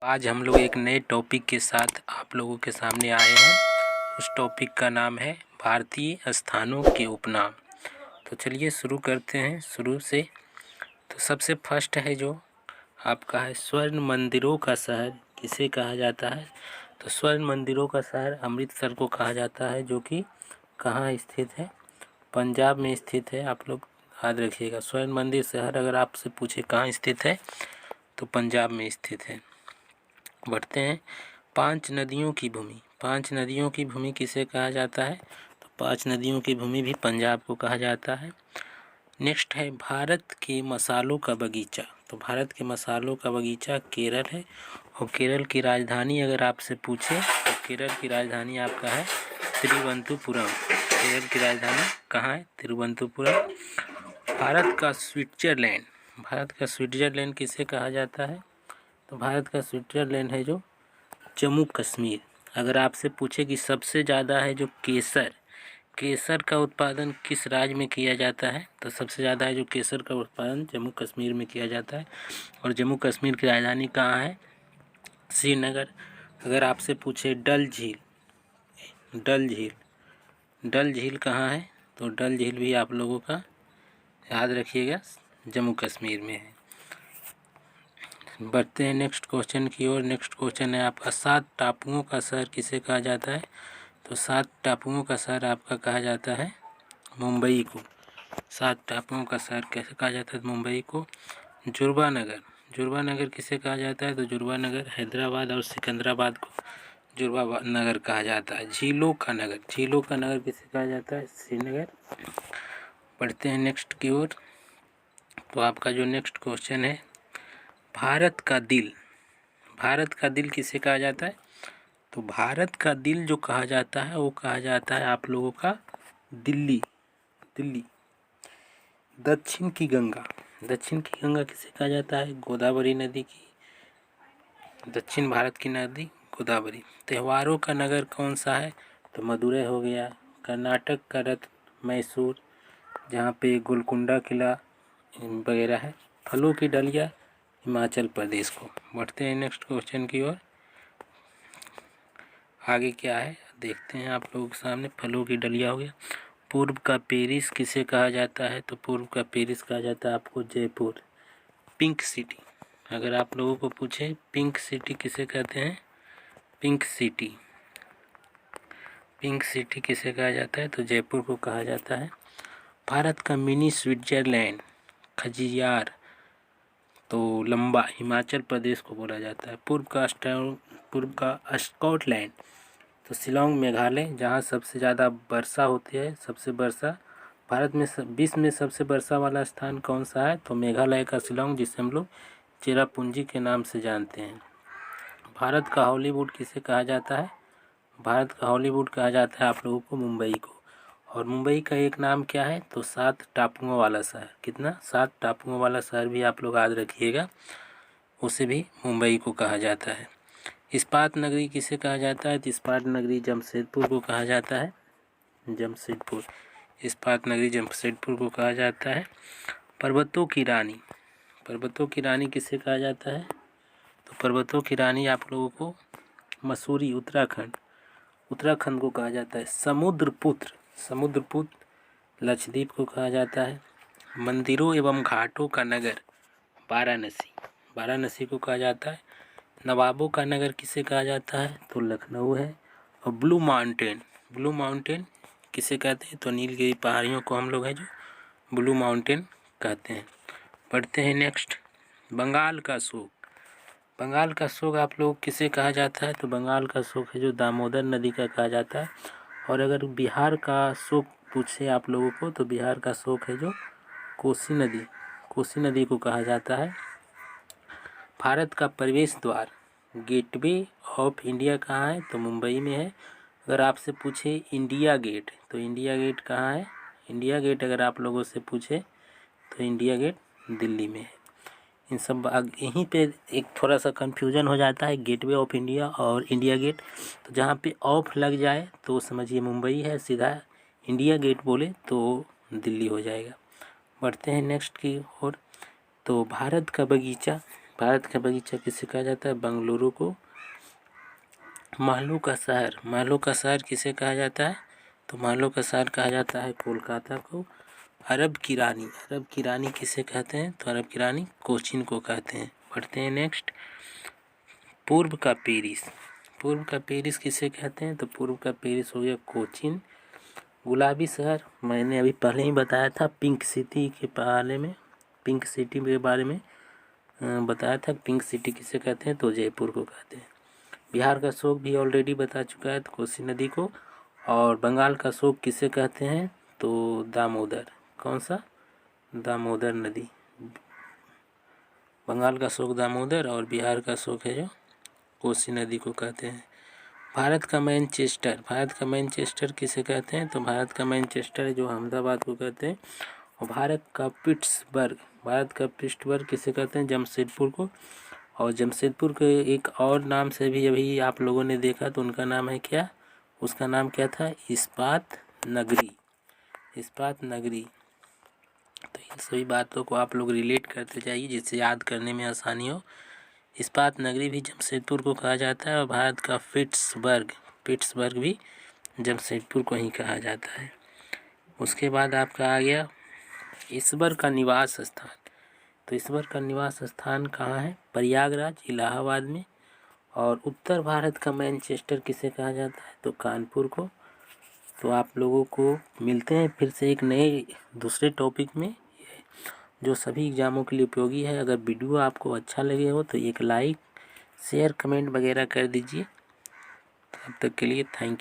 आज हम लोग एक नए टॉपिक के साथ आप लोगों के सामने आए हैं। उस टॉपिक का नाम है भारतीय स्थानों के उपनाम। तो चलिए शुरू करते हैं शुरू से। तो सबसे फर्स्ट है जो आपका है, स्वर्ण मंदिरों का शहर किसे कहा जाता है? तो स्वर्ण मंदिरों का शहर अमृतसर को कहा जाता है, जो कि कहाँ स्थित है? पंजाब में स्थित है। आप लोग याद रखिएगा, स्वर्ण मंदिर शहर अगर आपसे पूछे कहाँ स्थित है तो पंजाब में स्थित है। बढ़ते हैं, पांच नदियों की भूमि। पांच नदियों की भूमि किसे कहा जाता है? तो पांच नदियों की भूमि भी पंजाब को कहा जाता है। नेक्स्ट है, भारत के मसालों का बगीचा। तो भारत के मसालों का बगीचा केरल है। और केरल की राजधानी अगर आपसे पूछे तो केरल की राजधानी आपका है तिरुवनंतपुरम। केरल की राजधानी कहाँ है? तिरुवनंतपुरम। भारत का स्विट्जरलैंड। भारत का स्विट्जरलैंड किसे कहा जाता है? तो भारत का स्विट्जरलैंड है जो जम्मू कश्मीर। अगर आपसे पूछे कि सबसे ज़्यादा है जो केसर, केसर का उत्पादन किस राज्य में किया जाता है? तो सबसे ज़्यादा है जो केसर का उत्पादन जम्मू कश्मीर में किया जाता है। और जम्मू कश्मीर की राजधानी कहाँ है? श्रीनगर। अगर आपसे पूछे डल झील, डल झील, डल झील कहाँ है? तो डल झील भी आप लोगों का याद रखिएगा जम्मू कश्मीर में है। बढ़ते हैं नेक्स्ट क्वेश्चन की ओर। नेक्स्ट क्वेश्चन है आपका, सात टापुओं का शहर किसे कहा जाता है? तो सात टापुओं का शहर आपका कहा जाता है मुंबई को। सात टापुओं का शहर कैसे कहा जाता है? मुंबई को। जुर्बा नगर, जुर्बा नगर किसे कहा जाता है? तो जुर्बा नगर हैदराबाद और सिकंदराबाद को जुर्बा नगर कहा जाता है। झीलों का नगर, झीलों का नगर किसे कहा जाता है? श्रीनगर। बढ़ते हैं नेक्स्ट की ओर। तो आपका जो नेक्स्ट क्वेश्चन है, भारत का दिल, भारत का दिल किसे कहा जाता है? तो भारत का दिल जो कहा जाता है वो कहा जाता है आप लोगों का दिल्ली। दिल्ली। दक्षिण की गंगा, दक्षिण की गंगा किसे कहा जाता है? गोदावरी नदी की, दक्षिण भारत की नदी गोदावरी। त्योहारों का नगर कौन सा है? तो मदुरै हो गया। कर्नाटक का रत्न मैसूर, जहाँ पे गोलकुंडा किला वगैरह है। फलों की डलिया हिमाचल प्रदेश को। बढ़ते हैं नेक्स्ट क्वेश्चन की ओर। आगे क्या है देखते हैं आप लोगों के सामने। फलों की डलिया हो गया। पूर्व का पेरिस किसे कहा जाता है? तो पूर्व का पेरिस कहा जाता है आपको जयपुर, पिंक सिटी। अगर आप लोगों को पूछे पिंक सिटी किसे कहते हैं? पिंक सिटी, पिंक सिटी किसे कहा जाता है? तो जयपुर को कहा जाता है। भारत का मिनी स्विट्जरलैंड खजियार, तो लंबा, हिमाचल प्रदेश को बोला जाता है। पूर्व का स्कॉटलैंड, तो शिलोंग मेघालय, जहाँ सबसे ज़्यादा वर्षा होती है। सबसे वर्षा भारत में विश्व में सबसे वर्षा वाला स्थान कौन सा है? तो मेघालय का शिलोंग, जिसे हम लोग चेरापूंजी के नाम से जानते हैं। भारत का हॉलीवुड किसे कहा जाता है? भारत का हॉलीवुड कहा जाता है आप लोगों को मुंबई को। और मुंबई का एक नाम क्या है? तो सात टापुओं वाला शहर। कितना? सात टापुओं वाला शहर भी आप लोग याद रखिएगा, उसे भी मुंबई को कहा जाता है। इस्पात नगरी किसे कहा जाता है? तो इस्पात नगरी जमशेदपुर को कहा जाता है। जमशेदपुर, इस्पात नगरी जमशेदपुर को कहा जाता है। पर्वतों की रानी, पर्वतों की रानी किसे कहा जाता है? तो पर्वतों की रानी आप लोगों को मसूरी, उत्तराखंड, उत्तराखंड को कहा जाता है। समुद्रपुत्र, समुद्रपुत्र लक्षद्वीप को कहा जाता है। मंदिरों एवं घाटों का नगर वाराणसी, वाराणसी को कहा जाता है। नवाबों का नगर किसे कहा जाता है? तो लखनऊ है। और ब्लू माउंटेन, ब्लू माउंटेन किसे कहते हैं? तो नीलगिरी पहाड़ियों को हम लोग है जो ब्लू माउंटेन कहते हैं। पढ़ते हैं नेक्स्ट, बंगाल का शोक, बंगाल का शोक आप लोग किसे कहा जाता है? तो बंगाल का शोक है जो दामोदर नदी का कहा जाता है। और अगर बिहार का शोक पूछे आप लोगों को तो बिहार का शोक है जो कोसी नदी, कोसी नदी को कहा जाता है। भारत का प्रवेश द्वार, गेटवे ऑफ इंडिया कहाँ है? तो मुंबई में है। अगर आपसे पूछे इंडिया गेट, तो इंडिया गेट कहाँ है? इंडिया गेट अगर आप लोगों से पूछे तो इंडिया गेट दिल्ली में है। इन सब यहीं पे एक थोड़ा सा कंफ्यूजन हो जाता है, गेटवे ऑफ इंडिया और इंडिया गेट। तो जहाँ पे ऑफ लग जाए तो समझिए मुंबई है, सीधा इंडिया गेट बोले तो दिल्ली हो जाएगा। बढ़ते हैं नेक्स्ट की ओर। तो भारत का बगीचा, भारत का बगीचा किसे कहा जाता है? बेंगलुरु को। महलों का शहर किसे कहा जाता है? तो महलों का शहर कहा जाता है कोलकाता को। अरब की रानी किसे कहते हैं? तो अरब की रानी कोचीन को कहते हैं। पढ़ते हैं नेक्स्ट। पूर्व का पेरिस किसे कहते हैं? तो पूर्व का पेरिस हो गया कोचीन। गुलाबी शहर मैंने अभी पहले ही बताया था, पिंक सिटी के बारे में बताया था। पिंक सिटी किसे कहते हैं? तो जयपुर को कहते हैं। बिहार का शोक भी ऑलरेडी बता चुका है, तो कोसी नदी को। और बंगाल का शोक किसे कहते हैं? तो दामोदर। कौन सा? दामोदर नदी। बंगाल का शोक दामोदर और बिहार का शोक है जो कोसी नदी को कहते हैं। भारत का मैनचेस्टर किसे कहते हैं? तो भारत का मैनचेस्टर जो अहमदाबाद को कहते हैं। और भारत का पिट्सबर्ग किसे कहते हैं? जमशेदपुर को। और जमशेदपुर के एक और नाम से भी अभी आप लोगों ने देखा, तो उनका नाम है क्या? उसका नाम क्या था? इस्पात नगरी। तो इन सभी बातों को आप लोग रिलेट करते जाइए जिससे याद करने में आसानी हो। इस्पात नगरी भी जमशेदपुर को कहा जाता है और भारत का पिट्सबर्ग भी जमशेदपुर को ही कहा जाता है। उसके बाद आपका आ गया ईश्वर का निवास स्थान। तो ईश्वर का निवास स्थान कहाँ है? प्रयागराज, इलाहाबाद में। और उत्तर भारत का मैनचेस्टर किसे कहा जाता है? तो कानपुर को। तो आप लोगों को मिलते हैं फिर से एक नए दूसरे टॉपिक में जो सभी एग्जामों के लिए उपयोगी है। अगर वीडियो आपको अच्छा लगे हो तो एक लाइक, शेयर, कमेंट वगैरह कर दीजिए। तब तक के लिए थैंक यू।